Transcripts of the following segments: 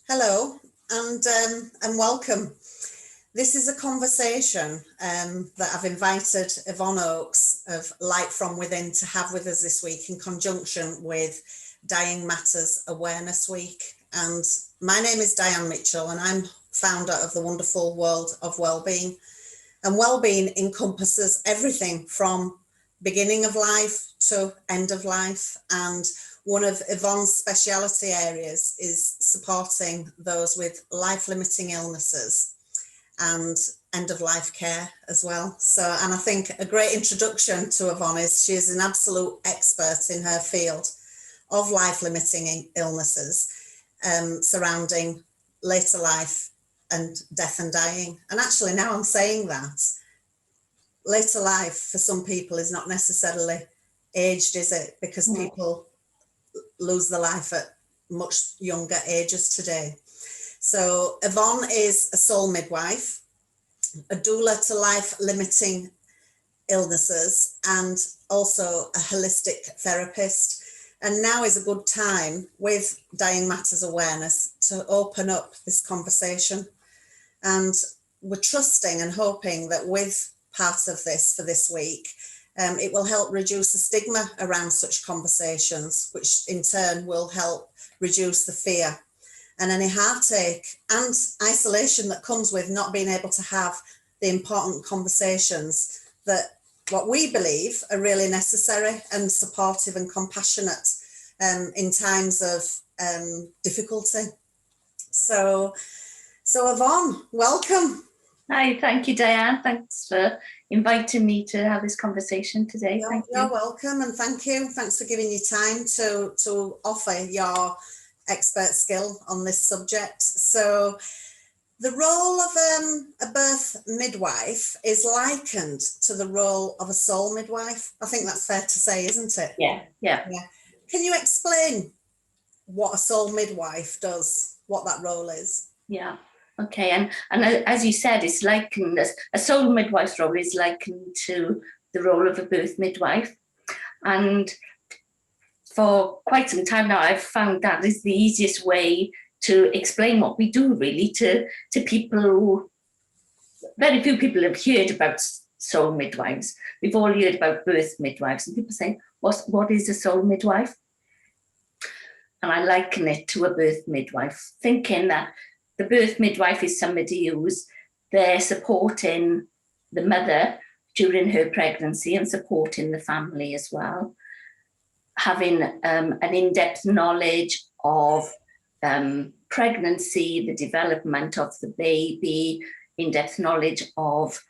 Hello and welcome. This is a conversation that I've invited Yvonne Oakes of Light From Within to have with us this week in conjunction with Dying Matters Awareness Week. And my name is Diane Mitchell and I'm founder of the wonderful world of wellbeing. And wellbeing encompasses everything from beginning of life to end of life, and one of Yvonne's speciality areas is supporting those with life-limiting illnesses and end-of-life care as well. So, and I think a great introduction to Yvonne is she is an absolute expert in her field of life-limiting illnesses surrounding later life and death and dying. And actually now I'm saying that, later life for some people is not necessarily aged, is it? Because people lose their life at much younger ages today. So Yvonne is a soul midwife, a doula to life-limiting illnesses, and also a holistic therapist. And now is a good time with Dying Matters Awareness to open up this conversation. And we're trusting and hoping that with part of this for this week, it will help reduce the stigma around such conversations, which in turn will help reduce the fear and any heartache and isolation that comes with not being able to have the important conversations that what we believe are really necessary and supportive and compassionate in times of difficulty. So Yvonne, welcome. Hi, thank you, Diane. Thanks for inviting me to have this conversation today. You're welcome, and thank you. Thanks for giving your time to offer your expert skill on this subject. So the role of a birth midwife is likened to the role of a soul midwife. I think that's fair to say, isn't it? Yeah. Can you explain what a soul midwife does, what that role is? Yeah. Okay, and as you said, it's likened, a soul midwife's role is likened to the role of a birth midwife. And for quite some time now, I've found that is the easiest way to explain what we do, really, to people who, very few people have heard about soul midwives. We've all heard about birth midwives, and people say, what is a soul midwife? And I liken it to a birth midwife, thinking that the birth midwife is somebody who's there supporting the mother during her pregnancy and supporting the family as well, having an in-depth knowledge of pregnancy, the development of the baby, in-depth knowledge of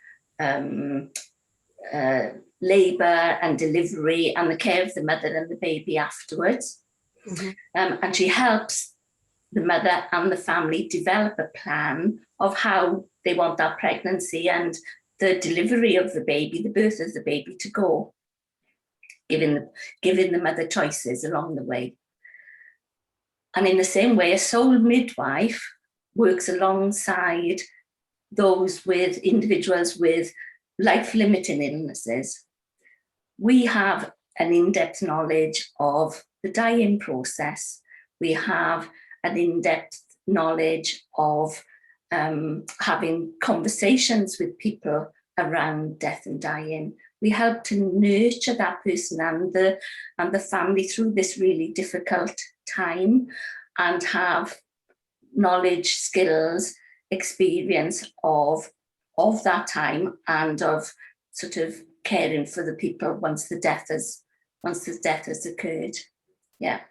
labour and delivery and the care of the mother and the baby afterwards. Mm-hmm. And she helps the mother and the family develop a plan of how they want that pregnancy and the delivery of the baby, the birth of the baby to go, giving the mother choices along the way. And in the same way, a soul midwife works alongside those with individuals with life-limiting illnesses. We have an in-depth knowledge of the dying process. We have an in-depth knowledge of having conversations with people around death and dying. We help to nurture that person and the family through this really difficult time, and have knowledge, skills, experience of that time, and of sort of caring for the people once the death has occurred. Yeah.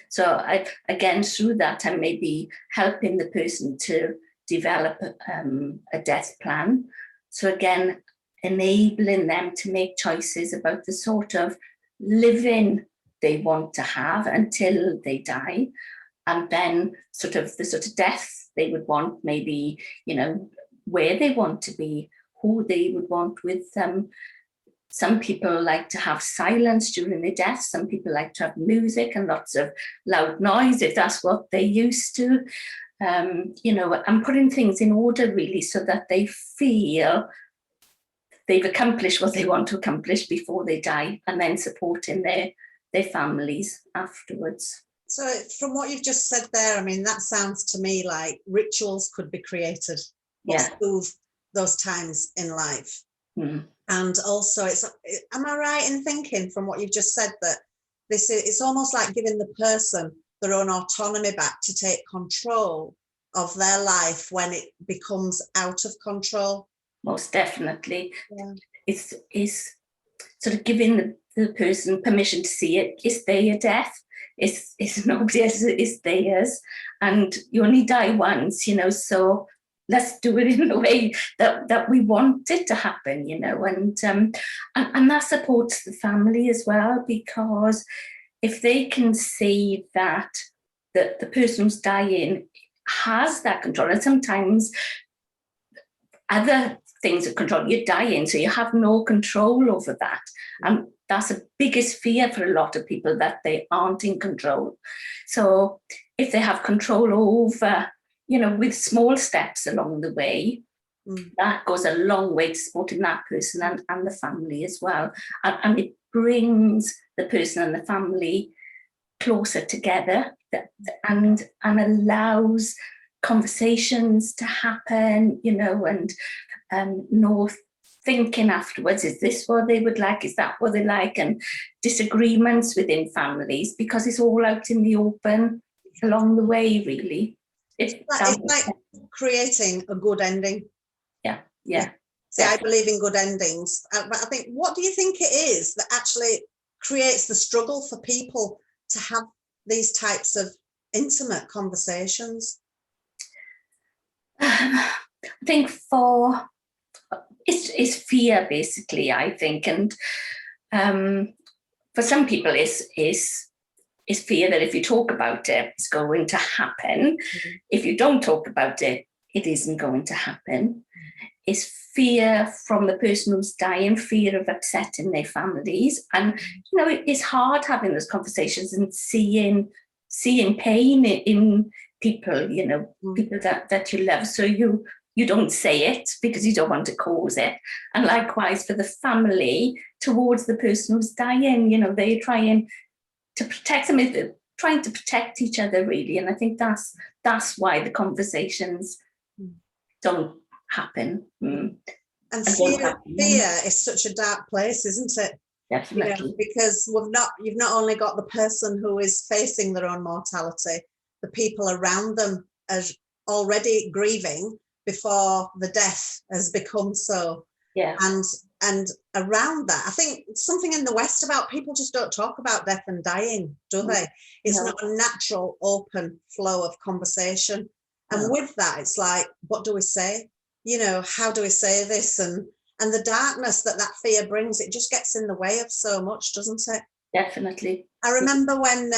So again, through that, I may be helping the person to develop a death plan. So again, enabling them to make choices about the sort of living they want to have until they die, and then the sort of death they would want, maybe, where they want to be, who they would want with them. Some people like to have silence during their death. Some people like to have music and lots of loud noise, if that's what they're used to. And putting things in order, really, so that they feel they've accomplished what they want to accomplish before they die, and then supporting their families afterwards. So from what you've just said there, I mean, that sounds to me like rituals could be created or soothe those times in life. And also, am I right in thinking from what you've just said that it's almost like giving the person their own autonomy back to take control of their life when it becomes out of control? Most definitely. It's sort of giving the person permission to see it. It's their death. It's nobody else's, it's theirs. And you only die once, so let's do it in the way that we want it to happen, and that supports the family as well, because if they can see that the person who's dying has that control, and sometimes other things are control, you're dying, so you have no control over that. And that's the biggest fear for a lot of people, that they aren't in control. So if they have control over, with small steps along the way, that goes a long way to supporting that person and the family as well. And it brings the person and the family closer together, and allows conversations to happen, and no thinking afterwards, is this what they would like, is that what they like, and disagreements within families, because it's all out in the open along the way, really. It's like creating a good ending. Yeah. See, I believe in good endings, but I think, what do you think it is that actually creates the struggle for people to have these types of intimate conversations? I think it's fear, basically, I think, and for some people is fear that if you talk about it, it's going to happen. If you don't talk about it, it isn't going to happen. It's fear from the person who's dying, fear of upsetting their families. And, it's hard having those conversations and seeing pain in people, people that you love. So you don't say it because you don't want to cause it. And likewise for the family towards the person who's dying, they're trying to protect them, trying to protect each other, really. And I think that's why the conversations don't happen. And fear is such a dark place, isn't it? Definitely. Because you've not only got the person who is facing their own mortality, the people around them are already grieving before the death has become so. And around that, I think something in the West about people just don't talk about death and dying, do they? It's not a natural open flow of conversation. And with that, it's like, what do we say? How do we say this? And the darkness that fear brings, it just gets in the way of so much, doesn't it? Definitely. I remember when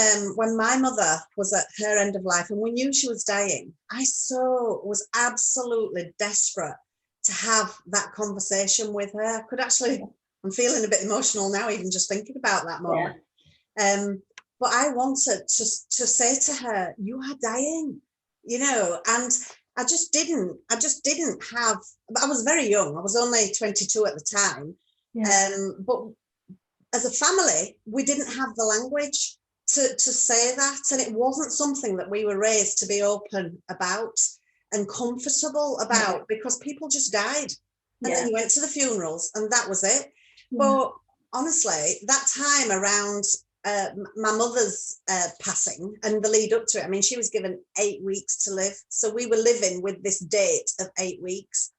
my mother was at her end of life and we knew she was dying, I was absolutely desperate to have that conversation with her. I could actually, I'm feeling a bit emotional now, even just thinking about that moment. But I wanted to say to her, you are dying, and I just didn't have, I was very young. I was only 22 at the time. But as a family, we didn't have the language to say that. And it wasn't something that we were raised to be open about and comfortable about, because people just died. And then you went to the funerals and that was it. But honestly, that time around my mother's passing and the lead up to it, I mean, she was given 8 weeks to live. So we were living with this date of 8 weeks.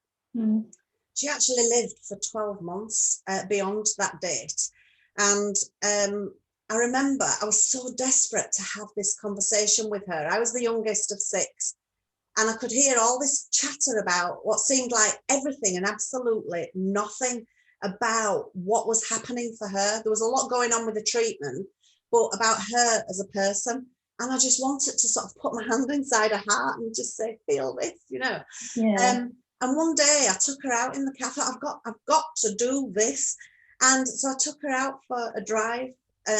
She actually lived for 12 months beyond that date. And I remember I was so desperate to have this conversation with her. I was the youngest of 6. And I could hear all this chatter about what seemed like everything and absolutely nothing about what was happening for her. There was a lot going on with the treatment, but about her as a person. And I just wanted to sort of put my hand inside her heart and just say, feel this, And one day I took her out in the car. I thought, I've got to do this. And so I took her out for a drive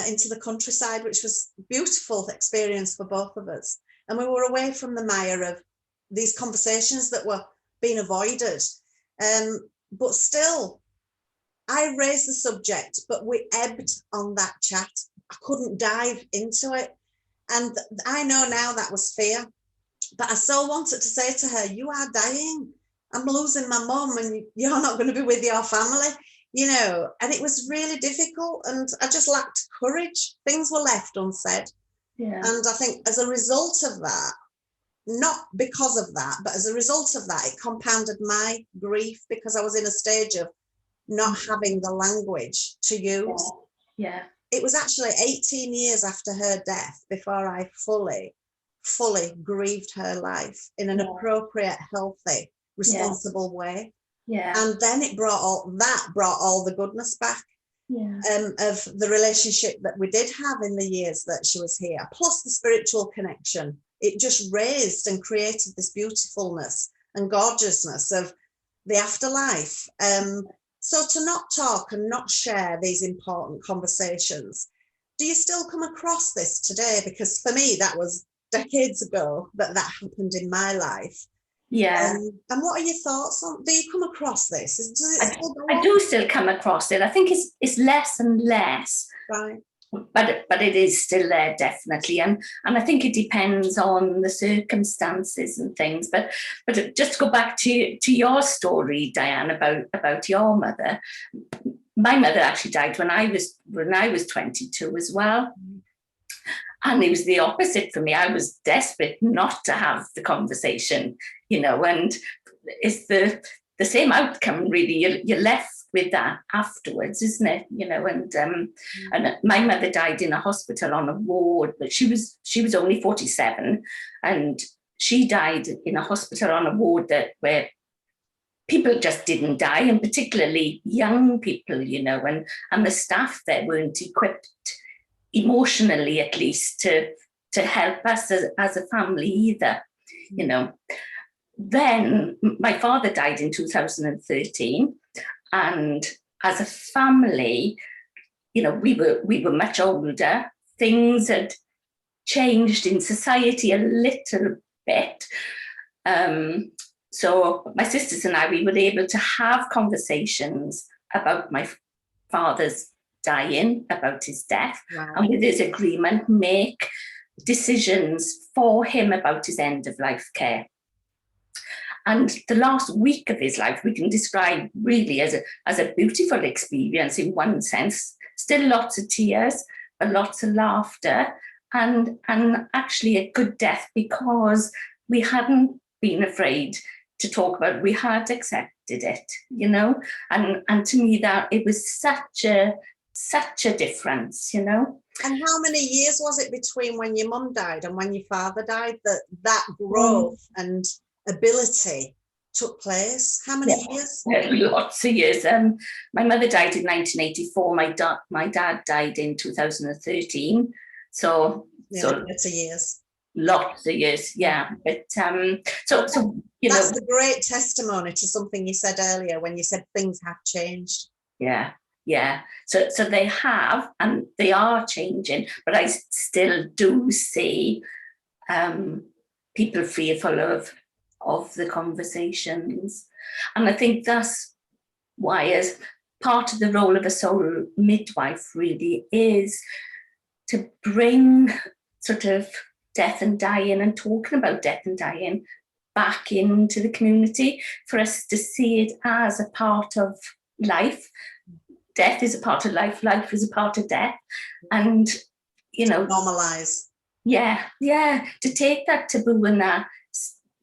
into the countryside, which was a beautiful experience for both of us. And we were away from the mire of these conversations that were being avoided. But still, I raised the subject, but we ebbed on that chat. I couldn't dive into it. And I know now that was fear, but I so wanted to say to her, you are dying. I'm losing my mum and you're not going to be with your family, you know. And it was really difficult, and I just lacked courage. Things were left unsaid. Yeah. And I think as a result of that, not because of that, but as a result of that, it compounded my grief, because I was in a stage of not having the language to use. Yeah. It was actually 18 years after her death before I fully grieved her life in an appropriate, healthy, responsible way. Yeah. And then it brought all the goodness back. Of the relationship that we did have in the years that she was here, plus the spiritual connection. It just raised and created this beautifulness and gorgeousness of the afterlife. So to not talk and not share these important conversations, do you still come across this today? Because for me, that was decades ago that happened in my life. Yeah. And what are your thoughts on, do you come across this? Does it still go on? I do still come across it. I think it's less and less. Right. But it is still there, definitely. And I think it depends on the circumstances and things. But just to go back to your story, Diane, about your mother. My mother actually died when I was 22 as well. And it was the opposite for me. I was desperate not to have the conversation, you know, and it's the same outcome, really. You're left with that afterwards, isn't it? You know, and my mother died in a hospital on a ward, but she was only 47, and she died in a hospital on a ward where people just didn't die, and particularly young people, you know, and the staff there weren't equipped emotionally, at least, to help us as a family either, you know. Then my father died in 2013, and as a family, you know, we were much older. Things had changed in society a little bit. So my sisters and I, we were able to have conversations about my father's dying, about his death, and with his agreement, make decisions for him about his end of life care. And the last week of his life we can describe really as a beautiful experience in one sense. Still lots of tears, but lots of laughter, and actually a good death, because we hadn't been afraid to talk about it. We had accepted it, you know, and to me that it was such a difference, you know. And how many years was it between when your mum died and when your father died that growth and ability took place? How many years? Lots of years. My mother died in 1984. My dad died in 2013. So 30 years. Lots of years, yeah. But so you know, that's a great testimony to something you said earlier when you said things have changed. Yeah. So they have, and they are changing, but I still do see people fearful of the conversations. And I think that's why, as part of the role of a soul midwife, really is to bring sort of death and dying, and talking about death and dying, back into the community, for us to see it as a part of life. Death is a part of life, life is a part of death. And, you know, normalize. Yeah, to take that taboo and that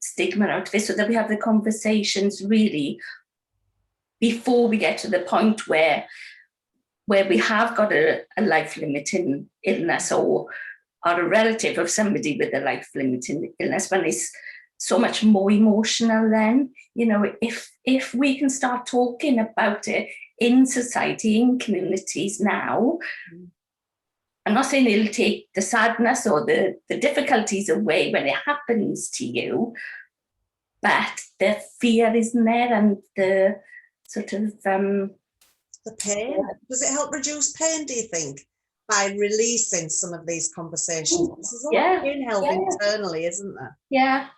stigma out of it, so that we have the conversations really before we get to the point where we have got a life-limiting illness, or a relative of somebody with a life-limiting illness, when it's so much more emotional. Then, you know, if we can start talking about it in society, in communities now, I'm not saying it'll take the sadness or the difficulties away when it happens to you, but the fear isn't there, and the sort of the pain. Does it help reduce pain, do you think, by releasing some of these conversations? There's a lot of pain held internally, isn't there? Yeah,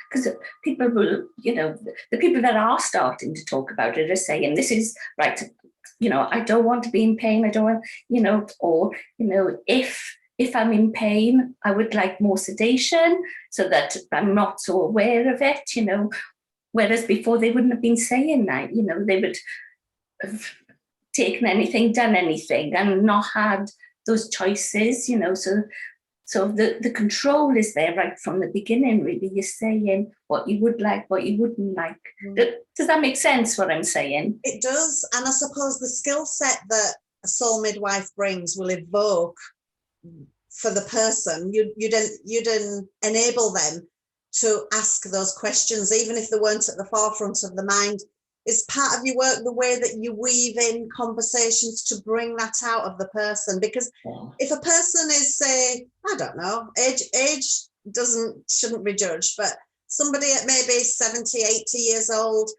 because people will, you know, the people that are starting to talk about it are saying, this is right, you know, I don't want to be in pain, I don't want, you know, or, you know, if if I'm in pain, I would like more sedation so that I'm not so aware of it, you know, whereas before they wouldn't have been saying that, you know, they would have taken anything, done anything, and not had those choices, you know. So the control is there right from the beginning, really. You're saying what you would like, what you wouldn't like. Does that make sense, what I'm saying? It does. And I suppose the skill set that a soul midwife brings will evoke for the person. You'd enable them to ask those questions, even if they weren't at the forefront of the mind. Is part of your work the way that you weave in conversations to bring that out of the person? Because if a person is, say, I don't know, age shouldn't be judged, but somebody at maybe 70, 80 years old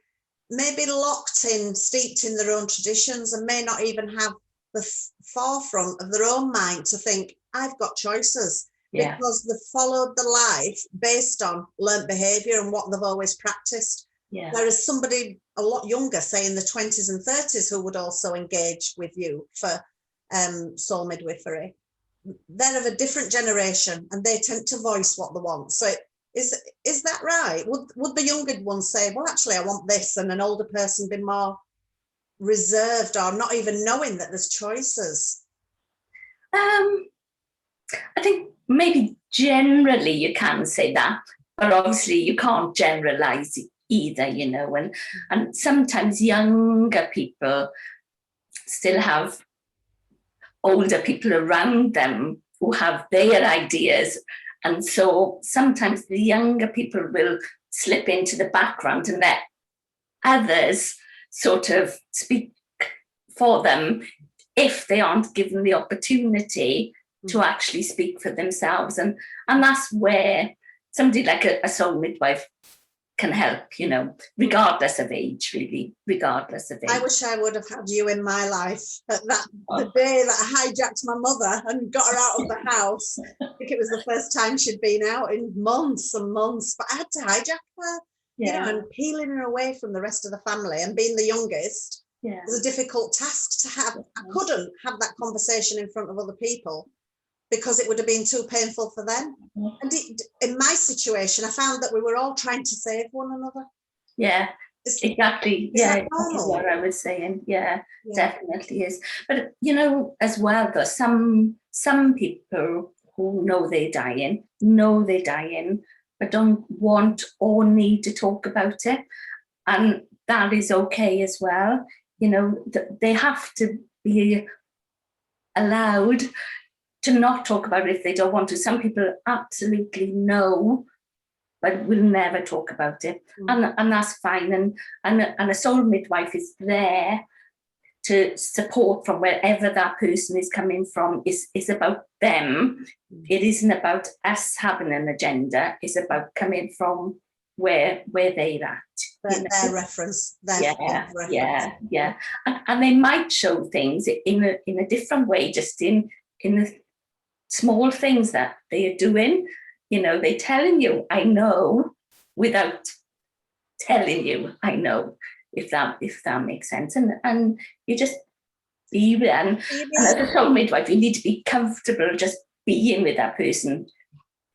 may be locked in, steeped in their own traditions, and may not even have the forefront of their own mind to think, I've got choices, because they've followed the life based on learnt behaviour and what they've always practiced. Yeah. Whereas somebody a lot younger, say in the 20s and 30s, who would also engage with you for soul midwifery, they're of a different generation and they tend to voice what they want. So is that right? Would the younger ones say, well, actually, I want this, and an older person be more reserved or not even knowing that there's choices? I think maybe generally you can say that, but obviously you can't generalize either, you know, and sometimes younger people still have older people around them who have their ideas, and so sometimes the younger people will slip into the background and let others sort of speak for them if they aren't given the opportunity to actually speak for themselves, and that's where somebody like a soul midwife can help, you know, regardless of age, really, regardless of age. I wish I would have had you in my life at the day that I hijacked my mother and got her out of the house. I think it was the first time she'd been out in months and months, but I had to hijack her, you know, and peeling her away from the rest of the family, and being the youngest was a difficult task to have. I couldn't have that conversation in front of other people because it would have been too painful for them. And in my situation, I found that we were all trying to save one another. Yeah, exactly. Is Yeah, that normal? what I was saying. Yeah, definitely is. But, you know, as well, though, some people who know they're dying, but don't want or need to talk about it. And that is okay as well. You know, they have to be allowed to not talk about it if they don't want to. Some people absolutely know, but will never talk about it, and that's fine. And a soul midwife is there to support from wherever that person is coming from. Is about them. It isn't about us having an agenda. It's about coming from where they're at. Their reference. Yeah. And they might show things in a different way, just in the small things that they are doing. You know, they're telling you, I know, without telling you, I know, if that makes sense. And you just be with, and as a soul midwife, you need to be comfortable just being with that person,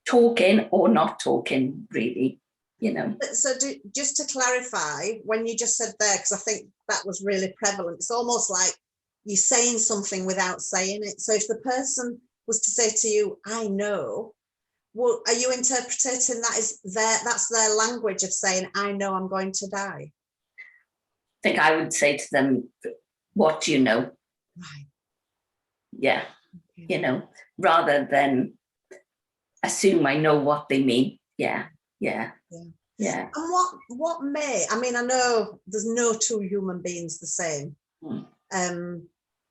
talking or not talking, really, you know. So just to clarify, when you just said there, because I think that was really prevalent, it's almost like you're saying something without saying it. So if the person was to say to you, I know, well, are you interpreting that's their language of saying, I know I'm going to die? I think I would say to them, what do you know? Right. Yeah. Okay. You know, rather than assume I know what they mean. Yeah. And what may, I mean, I know there's no two human beings the same.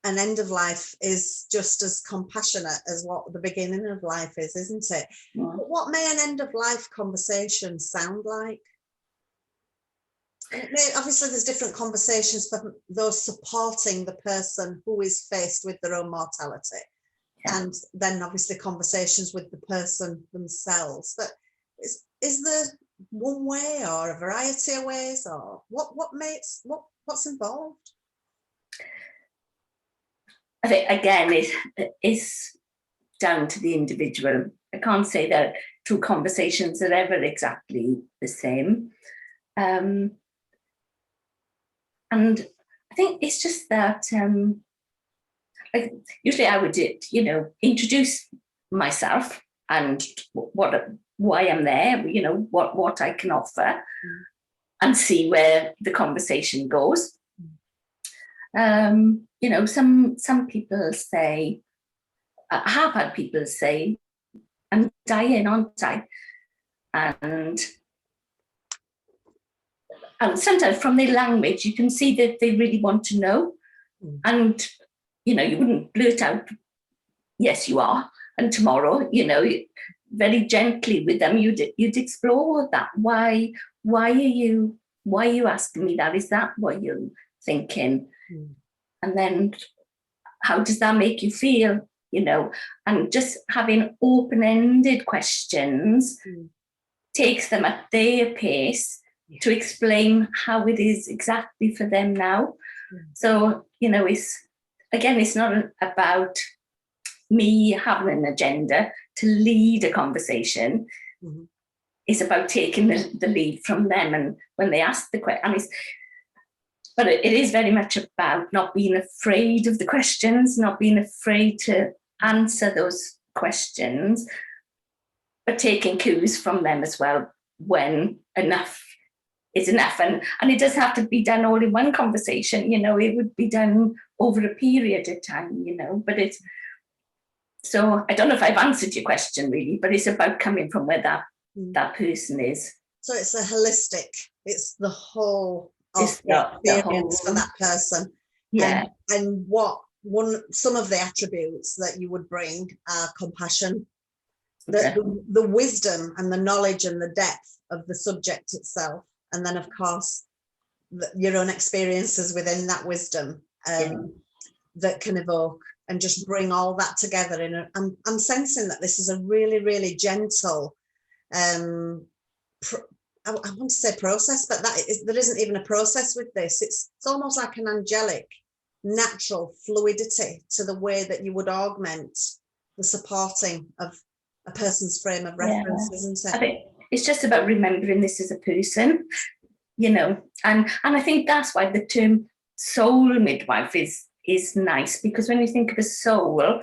An end of life is just as compassionate as what the beginning of life is, isn't it? But what may an end of life conversation sound like? And obviously there's different conversations for those supporting the person who is faced with their own mortality, and then obviously conversations with the person themselves. But is there one way or a variety of ways, or what's involved? I think again it is down to the individual. I can't say that 2 conversations are ever exactly the same. And I think it's just that, like, usually I would, introduce myself and why I'm there, what I can offer, and see where the conversation goes. Some people say, I have had people say, I'm dying, aren't I? And sometimes from their language, you can see that they really want to know. And, you wouldn't blurt out, yes, you are. And tomorrow, very gently with them, you'd explore that. Why are you asking me that? Is that what you're thinking? And then how does that make you feel? And just having open-ended questions takes them at their pace to explain how it is exactly for them now. So, it's not about me having an agenda to lead a conversation. It's about taking the lead from them. And when they ask the question, but it is very much about not being afraid of the questions, not being afraid to answer those questions, but taking cues from them as well when enough is enough. And it doesn't have to be done all in one conversation, it would be done over a period of time, but it's, so I don't know if I've answered your question really, but it's about coming from where that person is. So it's a holistic, it's the whole of the experience for that person. Yeah. And some of the attributes that you would bring are compassion, the wisdom and the knowledge and the depth of the subject itself. And then, of course, your own experiences within that wisdom that can evoke and just bring all that together. I'm sensing that this is a really, really gentle, I want to say process, but there isn't even a process with this. It's almost like an angelic, natural fluidity to the way that you would augment the supporting of a person's frame of reference, isn't it? I think it's just about remembering this as a person, and I think that's why the term soul midwife is nice, because when you think of a soul,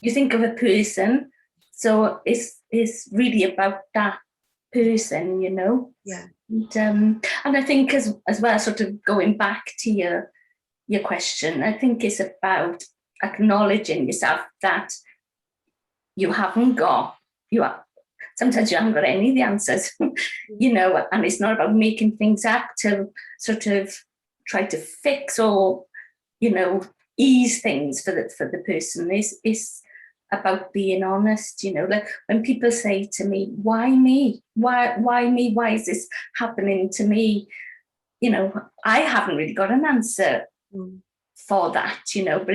you think of a person. So it's really about that person, Yeah. And I think as well, sort of going back to your question, I think it's about acknowledging yourself that sometimes you haven't got any of the answers, and it's not about making things up to sort of try to fix or, ease things for the person. It's about being honest, like when people say to me, why me? Why me? Why is this happening to me? I haven't really got an answer for that, but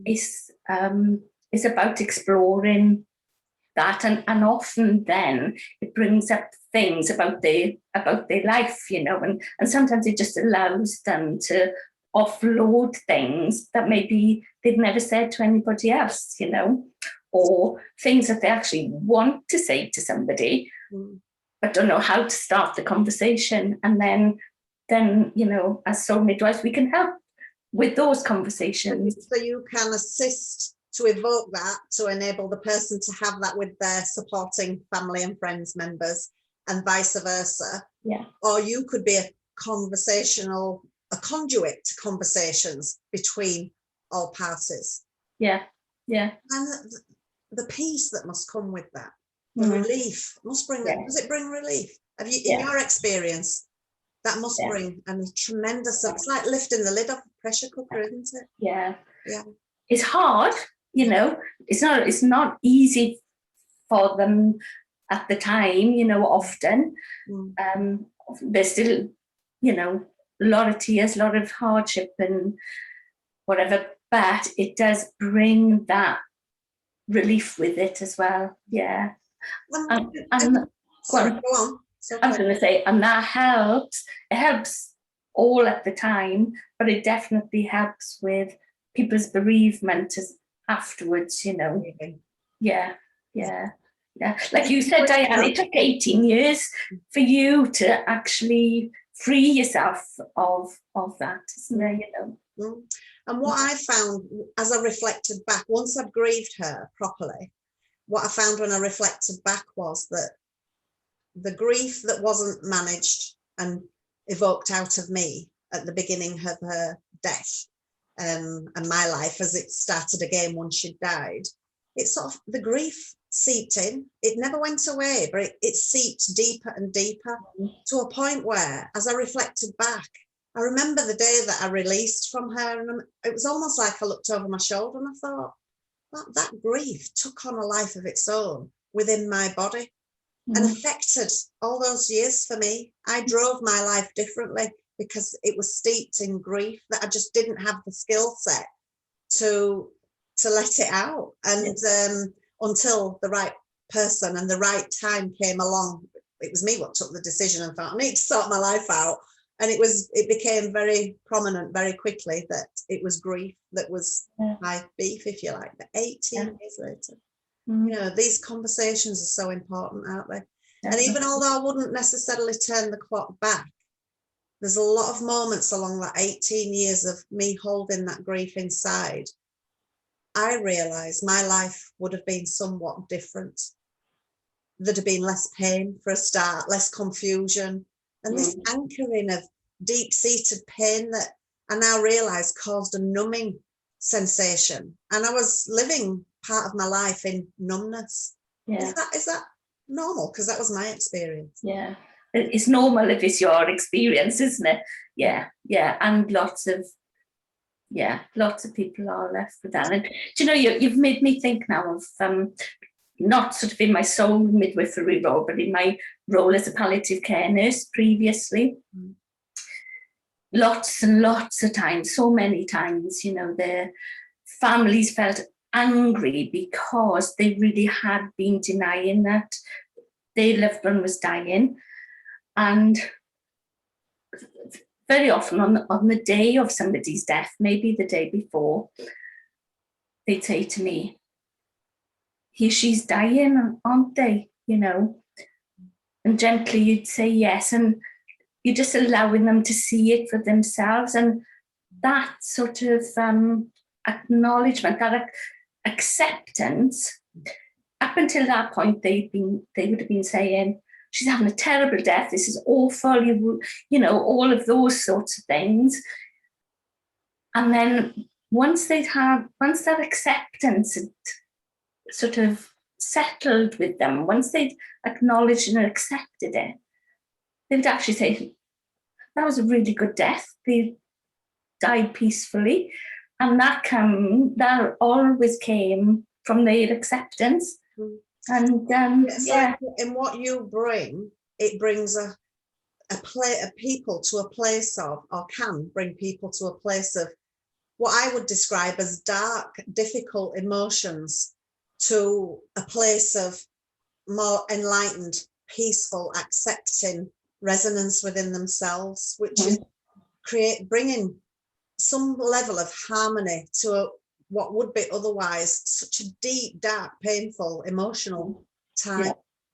it's about exploring that, and often then it brings up things about their life, and sometimes it just allows them to offload things that maybe they've never said to anybody else, or things that they actually want to say to somebody but don't know how to start the conversation. And then as soul midwives, we can help with those conversations. So you can assist to evoke that, to enable the person to have that with their supporting family and friends members, and vice versa. Yeah. Or you could be a conduit to conversations between all parties. Yeah. And the peace that must come with that, the relief must bring. Does it bring relief? Have you, in your experience, that must bring a tremendous. It's like lifting the lid off a pressure cooker, isn't it? Yeah. Yeah. It's hard, It's not easy for them at the time, often. There's still, a lot of tears, a lot of hardship and whatever, but it does bring that relief with it as well. Yeah. Go on. I was going to say, and that helps. It helps all at the time, but it definitely helps with people's bereavement afterwards, Yeah. Like you said, Diane, it took 18 years for you to actually free yourself of that, isn't it? You know. And what I found as I reflected back, once I'd grieved her properly, what I found when I reflected back was that the grief that wasn't managed and evoked out of me at the beginning of her death, and my life as it started again once she died, it sort of, the grief seeped in. It never went away, but it seeped deeper and deeper to a point where, as I reflected back, I remember the day that I released from her, and it was almost like I looked over my shoulder and I thought, that grief took on a life of its own within my body and affected all those years for me. I drove my life differently because it was steeped in grief that I just didn't have the skill set to let it out. And until the right person and the right time came along, it was me what took the decision and thought, I need to sort my life out. And it became very prominent very quickly that it was grief that was my beef, if you like. But 18 years later, you know, these conversations are so important, aren't they? And even although I wouldn't necessarily turn the clock back, there's a lot of moments along that 18 years of me holding that grief inside. I realised my life would have been somewhat different. There'd have been less pain for a start, less confusion, and this anchoring of deep-seated pain that I now realise caused a numbing sensation. And I was living part of my life in numbness. Is that normal? Because that was my experience. Yeah, it's normal if it's your experience, isn't it? Yeah, and lots of people are left with that. And do you know, you've made me think now of not sort of in my soul midwifery role, but in my role as a palliative care nurse previously. Lots and lots of times, so many times, you know, the families felt angry because they really had been denying that their loved one was dying. And very often on the day of somebody's death, maybe the day before, they'd say to me, she's dying, aren't they? You know, and gently you'd say yes, and you're just allowing them to see it for themselves. And that sort of acknowledgement, that acceptance, up until that point, they would have been saying, she's having a terrible death, this is awful, you know, all of those sorts of things. And then once that acceptance had sort of settled with them, once they'd acknowledged and accepted it, they would actually say, that was a really good death, they died peacefully. And that always came from their acceptance. And like in what you bring, it brings a people to a place of, or can bring people to a place of what I would describe as dark, difficult emotions, to a place of more enlightened, peaceful, accepting resonance within themselves, which is bringing some level of harmony to what would be otherwise such a deep, dark, painful, emotional time.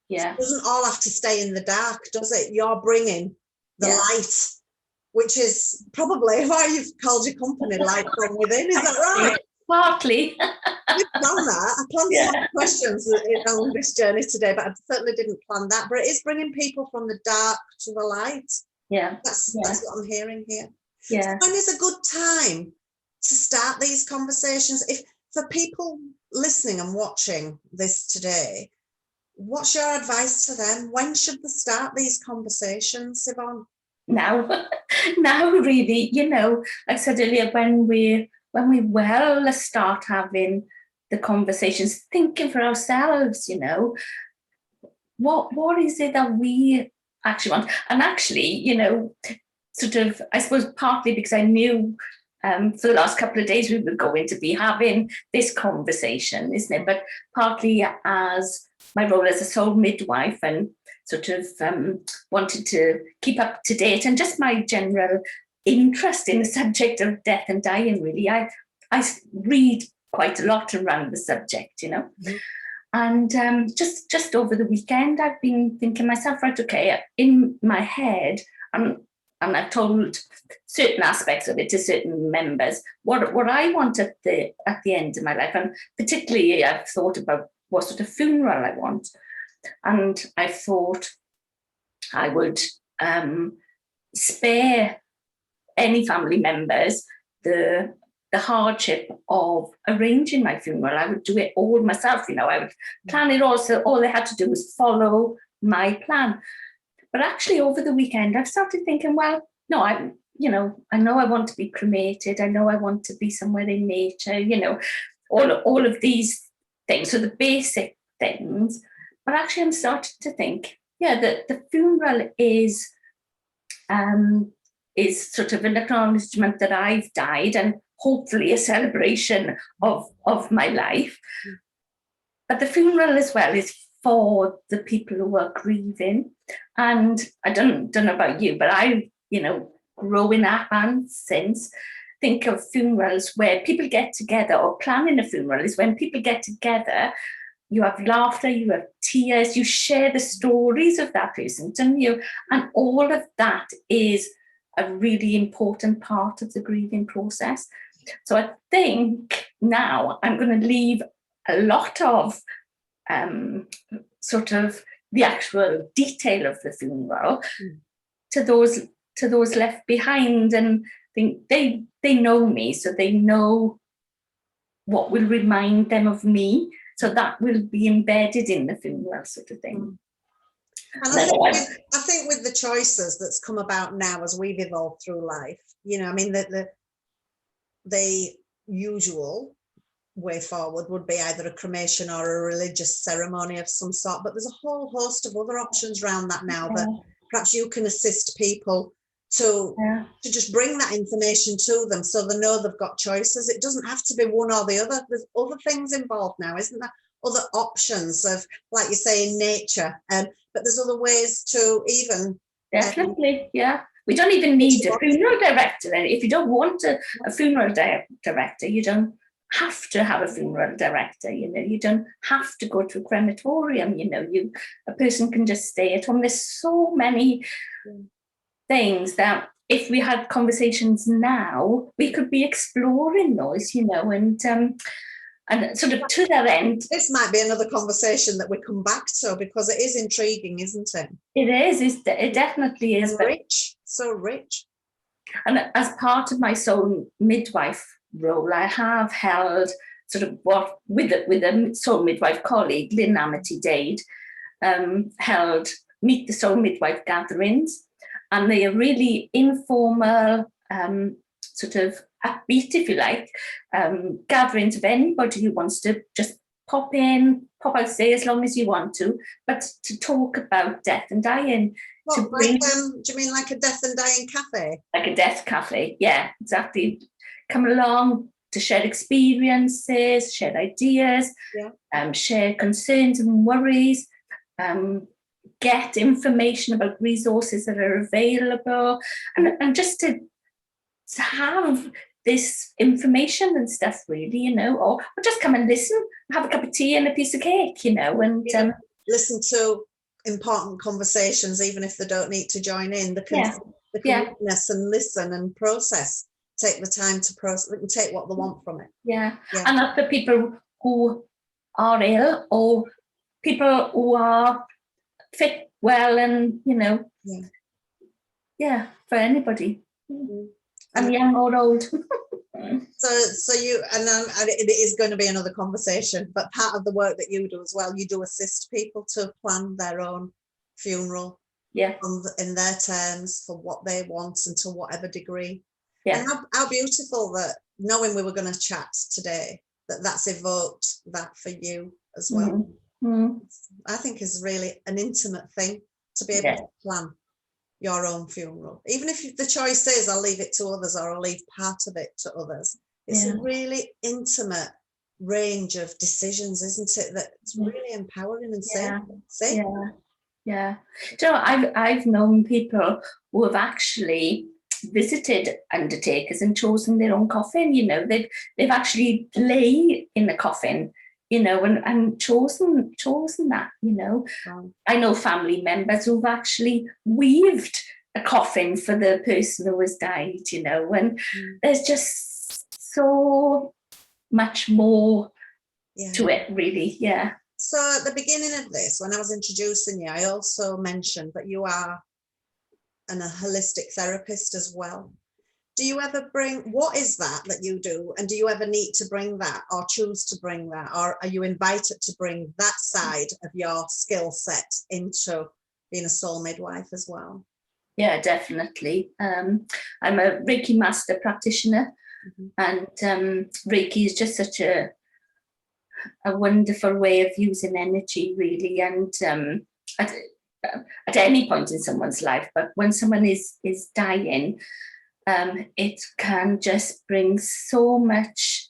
Yeah. It doesn't all have to stay in the dark, does it? You're bringing the light, which is probably why you've called your company Light From Within. Is that right? Partly. You've planned that. I planned some questions on this journey today, but I certainly didn't plan that. But it is bringing people from the dark to the light. Yeah. That's what I'm hearing here. Yeah. So when is a good time to start these conversations? If for people listening and watching this today, what's your advice to them? When should they start these conversations, Yvonne? Now really, you know, like I said earlier, when we start having the conversations, thinking for ourselves, you know, what is it that we actually want? And actually, you know, sort of, I suppose partly because I knew for the last couple of days we were going to be having this conversation, isn't it? But partly as my role as a soul midwife and sort of wanted to keep up to date, and just my general interest in the subject of death and dying, really. I read quite a lot around the subject, you know. And just over the weekend, I've been thinking myself, right, okay, in my head, and I've told certain aspects of it to certain members, what I want at the end of my life. And particularly I've thought about what sort of funeral I want. And I thought I would spare any family members the hardship of arranging my funeral. I would do it all myself, I would plan it all, so all they had to do was follow my plan. But actually over the weekend, I've started thinking, well, no, I know I want to be cremated. I know I want to be somewhere in nature, all of these things. So the basic things. But actually I'm starting to think, that the funeral is sort of an acknowledgement that I've died, and hopefully a celebration of my life. But the funeral as well is for the people who are grieving. And I don't know about you, but I, growing up and since, think of funerals where people get together, or planning a funeral is when people get together, you have laughter, you have tears, you share the stories of that person, don't you? And all of that is a really important part of the grieving process. So I think now I'm going to leave a lot of sort of the actual detail of the funeral to those left behind, and think they know me, so they know what will remind them of me. So that will be embedded in the funeral, sort of thing. And I think with the choices that's come about now as we've evolved through life, the usual way forward would be either a cremation or a religious ceremony of some sort, but there's a whole host of other options around that now that perhaps you can assist people to just bring that information to them so they know they've got choices. It doesn't have to be one or the other. There's other things involved now, isn't there? Other options of, like you say, in nature, but there's other ways to even definitely we don't even need a funeral director. And if you don't want a funeral director, you don't have to have a funeral director. You don't have to go to a crematorium. A person can just stay at home. There's so many things that if we had conversations now, we could be exploring those, and sort of to that end. This might be another conversation that we come back to, because it is intriguing, isn't it? It is. It definitely is. Rich, so rich. And as part of my Soul Midwife role, I have held sort of with a Soul Midwife colleague, Lynn Amity-Dade, held Meet the Soul Midwife gatherings. And they are really informal, sort of upbeat, if you like, gatherings of anybody who wants to just pop out, stay as long as you want to, but to talk about death and dying. Do you mean like a death and dying cafe? Like a death cafe, yeah, exactly. Come along to share experiences, share ideas, share concerns and worries, get information about resources that are available, and just to have this information and stuff, really, or just come and listen, have a cup of tea and a piece of cake, and listen to important conversations, even if they don't need to join in. They can witness and listen and process. Take the time to process. They can take what they want from it. Yeah. And that's for people who are ill, or people who are fit, well, and for anybody. And young or old. So you, and it is going to be another conversation, but part of the work that you do as well, you do assist people to plan their own funeral in their terms, for what they want and to whatever degree. And how beautiful that, knowing we were going to chat today, that's evoked that for you as well. I think is really an intimate thing to be able to plan your own funeral, even if the choice is I'll leave it to others, or I'll leave part of it to others. It's a really intimate range of decisions, isn't it, that's really empowering and safe. So I've known people who have actually visited undertakers and chosen their own coffin. They've actually lay in the coffin, you know, and chosen that, you know. Wow. I know family members who've actually weaved a coffin for the person who has died, you know, and there's just so much more to it, really. Yeah. So at the beginning of this, when I was introducing you, I also mentioned that you are a holistic therapist as well. Do you ever what is that you do? And do you ever need to bring that or choose to bring that? Or are you invited to bring that side of your skill set into being a soul midwife as well? Yeah, definitely. I'm a Reiki master practitioner, and Reiki is just such a wonderful way of using energy, really. And at any point in someone's life, but when someone is dying, it can just bring so much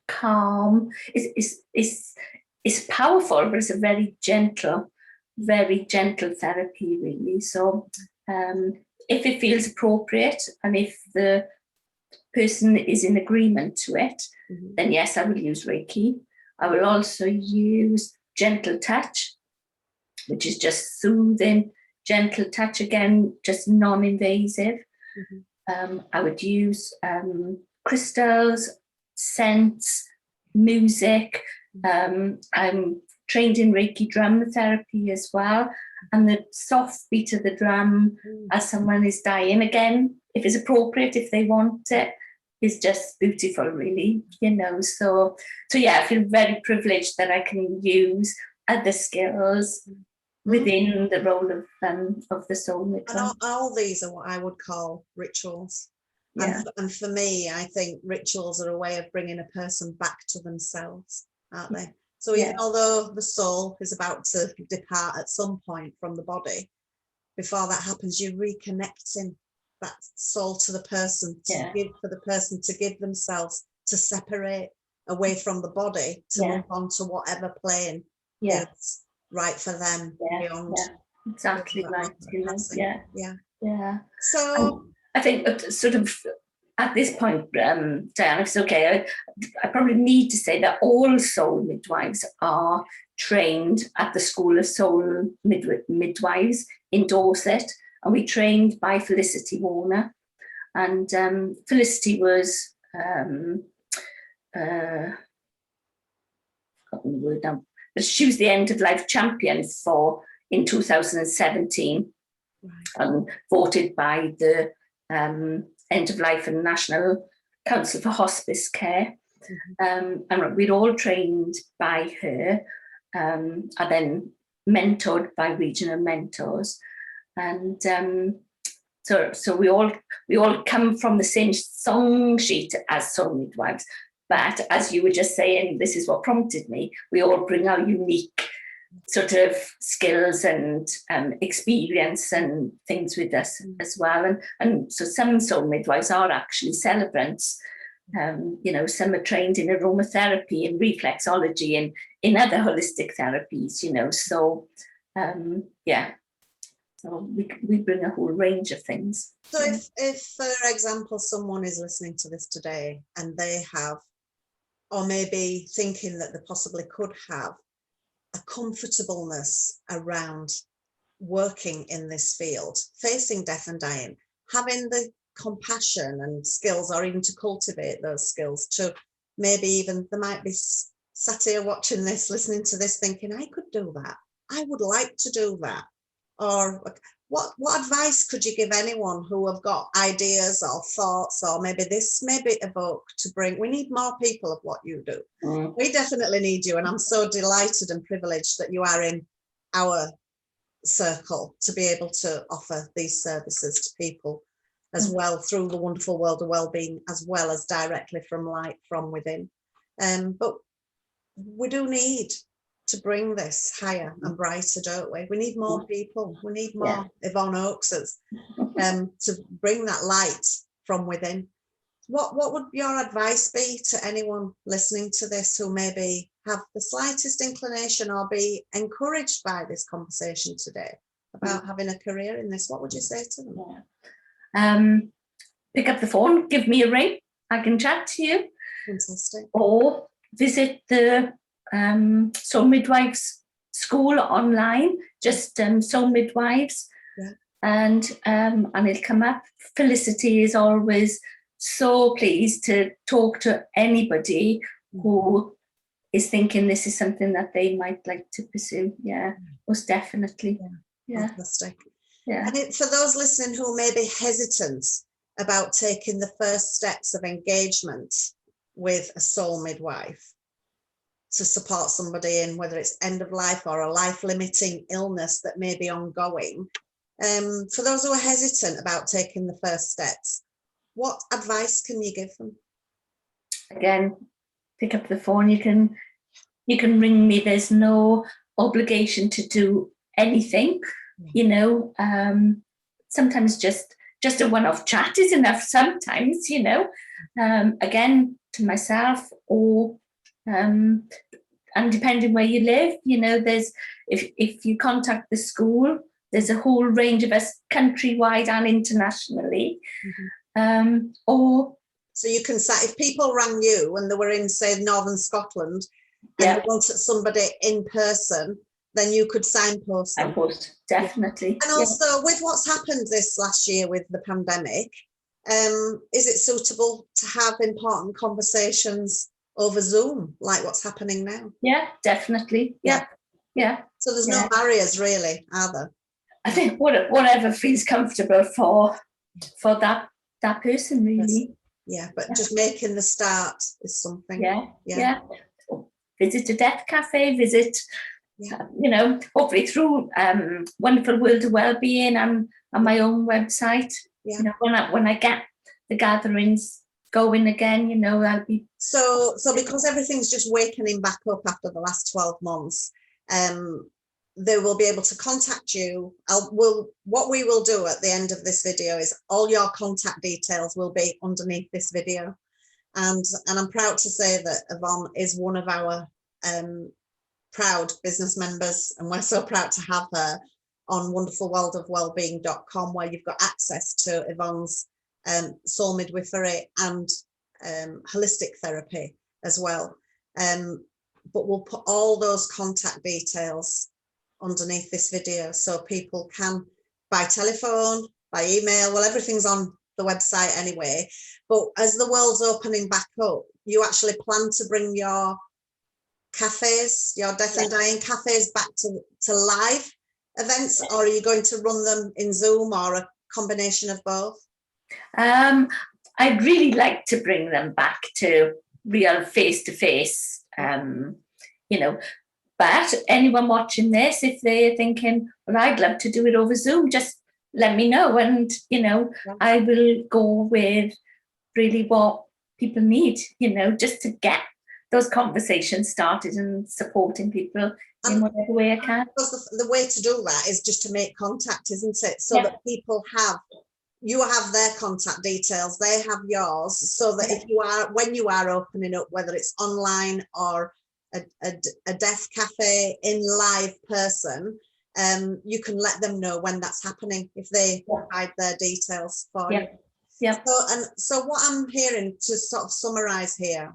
calm. It's powerful, but it's a very gentle therapy, really. So if it feels appropriate and if the person is in agreement to it, then yes, I will use Reiki. I will also use gentle touch, which is just soothing, gentle touch, again, just non-invasive. I would use crystals, scents, music. I'm trained in Reiki drum therapy as well. And the soft beat of the drum as someone is dying, again, if it's appropriate, if they want it, is just beautiful, really, you know. So yeah, I feel very privileged that I can use other skills within the role of the soul midwife. And all these are what I would call rituals. Yeah. And for me, I think rituals are a way of bringing a person back to themselves, aren't they? So even although the soul is about to depart at some point from the body, before that happens, you're reconnecting that soul to the person, to give for the person to give themselves, to separate away from the body, to move on to whatever plane is right for them beyond. Exactly right. Yeah. So I think sort of at this point, Diane, if it's okay, I probably need to say that all soul midwives are trained at the School of Soul Midwives in Dorset, and we trained by Felicity Warner. And Felicity was forgotten the word now, but she was the end of life champion in 2017, and voted by the End of Life and National Council for Hospice Care. And we'd all trained by her, and then mentored by regional mentors. And so we all come from the same song sheet as soul midwives. But as you were just saying, this is what prompted me. We all bring our unique sort of skills and experience and things with us as well. And so some soul midwives are actually celebrants. You know, some are trained in aromatherapy and reflexology and in other holistic therapies, you know. So so we bring a whole range of things. So if for example, someone is listening to this today and they have, or maybe thinking that they possibly could have, a comfortableness around working in this field, facing death and dying, having the compassion and skills, or even to cultivate those skills, to maybe even they might be sat here watching this, listening to this, thinking, I could do that. I would like to do that. Or what advice could you give anyone who have got ideas or thoughts, or maybe this may be evoked to bring? We need more people of what you do. We definitely need you, and I'm so delighted and privileged that you are in our circle to be able to offer these services to people as well, through the wonderful world of wellbeing, as well as directly from Light From Within. But we do need to bring this higher and brighter, don't we? We need more people. We need more Yvonne Oakeses to bring that light from within. What would your advice be to anyone listening to this who maybe have the slightest inclination or be encouraged by this conversation today about having a career in this? What would you say to them? Pick up the phone, give me a ring. I can chat to you. Fantastic. Or visit the Soul Midwives school online, just Soul Midwives. Yeah. And it'll come up. Felicity is always so pleased to talk to anybody who is thinking this is something that they might like to pursue. Yeah, most definitely. Yeah. Fantastic. Yeah. And for those listening who may be hesitant about taking the first steps of engagement with a soul midwife to support somebody in whether it's end of life or a life-limiting illness that may be ongoing, for those who are hesitant about taking the first steps, what advice can you give them? Again, Pick up the phone. You can ring me. There's no obligation to do anything. You know, sometimes just a one-off chat is enough. Sometimes, you know, again, to myself or and depending where you live, you know, there's if you contact the school, there's a whole range of us countrywide and internationally. Or so you can say if people rang you and they were in, say, Northern Scotland and they wanted somebody in person, then you could signpost them. Definitely. And also with what's happened this last year with the pandemic, is it suitable to have important conversations over Zoom, like what's happening now? Yeah, definitely. Yeah. So there's no barriers really, are there? I think whatever feels comfortable for that person, really. Yeah, but just making the start is something. Yeah. Visit a death cafe, you know, hopefully through Wonderful World of Wellbeing and my own website. You know, when I get the gatherings going again, you know, I'll be so because everything's just wakening back up after the last 12 months, they will be able to contact you. What we will do at the end of this video is all your contact details will be underneath this video, and I'm proud to say that Yvonne is one of our proud business members, and we're so proud to have her on wonderfulworldofwellbeing.com, where you've got access to Yvonne's soul midwifery and holistic therapy as well. But we'll put all those contact details underneath this video so people can, by telephone, by email, well, everything's on the website anyway. But as the world's opening back up, you actually plan to bring your cafes, your death and dying cafes, back to live events, or are you going to run them in Zoom or a combination of both? I'd really like to bring them back to real face-to-face, you know, but anyone watching this, if they're thinking, well, I'd love to do it over Zoom, just let me know, and, you know, I will go with really what people need, you know, just to get those conversations started and supporting people in whatever way I can. Because the way to do that is just to make contact, isn't it? So that people you have their contact details, they have yours, so that when you are opening up, whether it's online or a death cafe in live person, you can let them know when that's happening if they provide their details for you. So what I'm hearing, to sort of summarize here,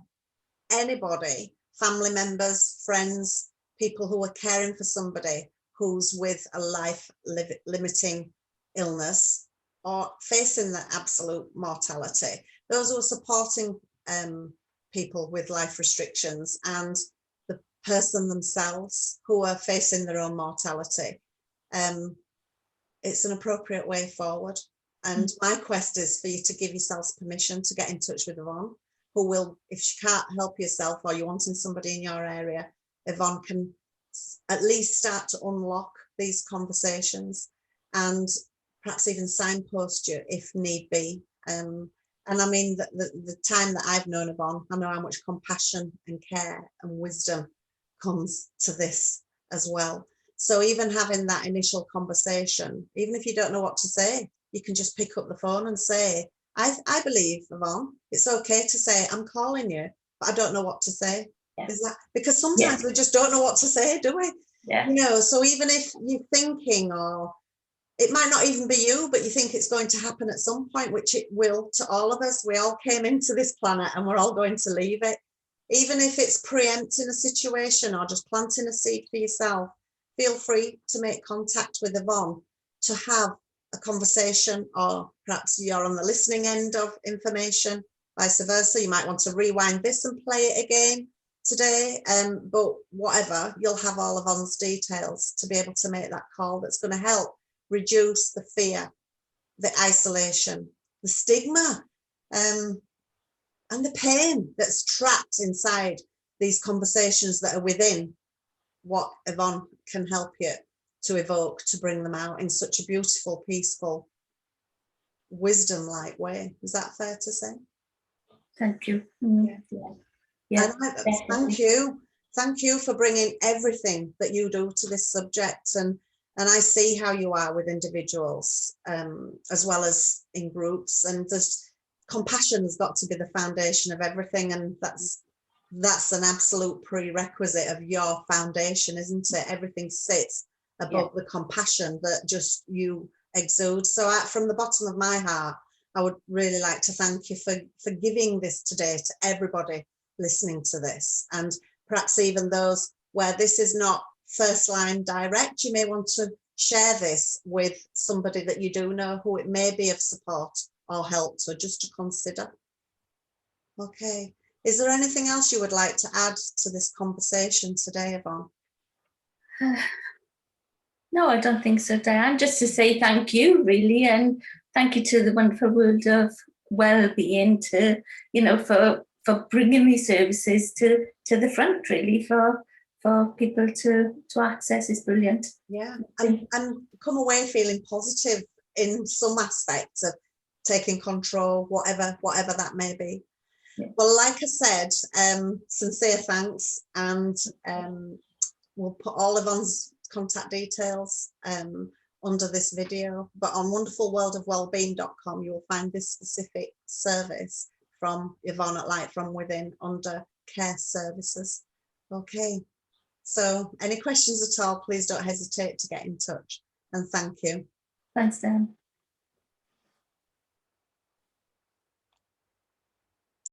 anybody, family members, friends, people who are caring for somebody who's with a life-limiting illness or facing the absolute mortality, those who are supporting people with life restrictions, and the person themselves who are facing their own mortality, it's an appropriate way forward. And my quest is for you to give yourselves permission to get in touch with Yvonne, who will, if she can't help yourself or you're wanting somebody in your area, Yvonne can at least start to unlock these conversations and perhaps even signpost you if need be. And I mean, the time that I've known Yvonne, I know how much compassion and care and wisdom comes to this as well. So even having that initial conversation, even if you don't know what to say, you can just pick up the phone and say, I believe, Yvonne, it's okay to say, I'm calling you, but I don't know what to say. Is that because sometimes we just don't know what to say, do we? You know, so even if you're thinking, or it might not even be you, but you think it's going to happen at some point, which it will to all of us. We all came into this planet and we're all going to leave it. even if it's preempting a situation or just planting a seed for yourself, feel free to make contact with Yvonne to have a conversation, or perhaps you're on the listening end of information, vice versa. You might want to rewind this and play it again today, but whatever, you'll have all of Yvonne's details to be able to make that call that's going to help reduce the fear, the isolation, the stigma, and the pain that's trapped inside these conversations that are within what Yvonne can help you to evoke, to bring them out in such a beautiful, peaceful, wisdom-like way. Is that fair to say? Thank you. Yeah. Thank you. Thank you for bringing everything that you do to this subject. And I see how you are with individuals, as well as in groups. And there's compassion's got to be the foundation of everything. And that's an absolute prerequisite of your foundation, isn't it? Everything sits above the compassion that just you exude. So from the bottom of my heart, I would really like to thank you for giving this today to everybody listening to this, and perhaps even those where this is not first line direct, you may want to share this with somebody that you do know who it may be of support or help, so just to consider. Okay, is there anything else you would like to add to this conversation today, Yvonne? No, I don't think so, Diane. Just to say thank you, really, and thank you to the wonderful world of well-being to, for bringing these services to the front, really, for people to access is brilliant. Yeah, and come away feeling positive in some aspects of taking control, whatever that may be. Yeah. Well, like I said, sincere thanks, and we'll put all of Yvonne's contact details under this video, but on wonderfulworldofwellbeing.com you will find this specific service from Yvonne at Light From Within under care services. Okay, so any questions at all, please don't hesitate to get in touch, and thank you. Thanks, Dan.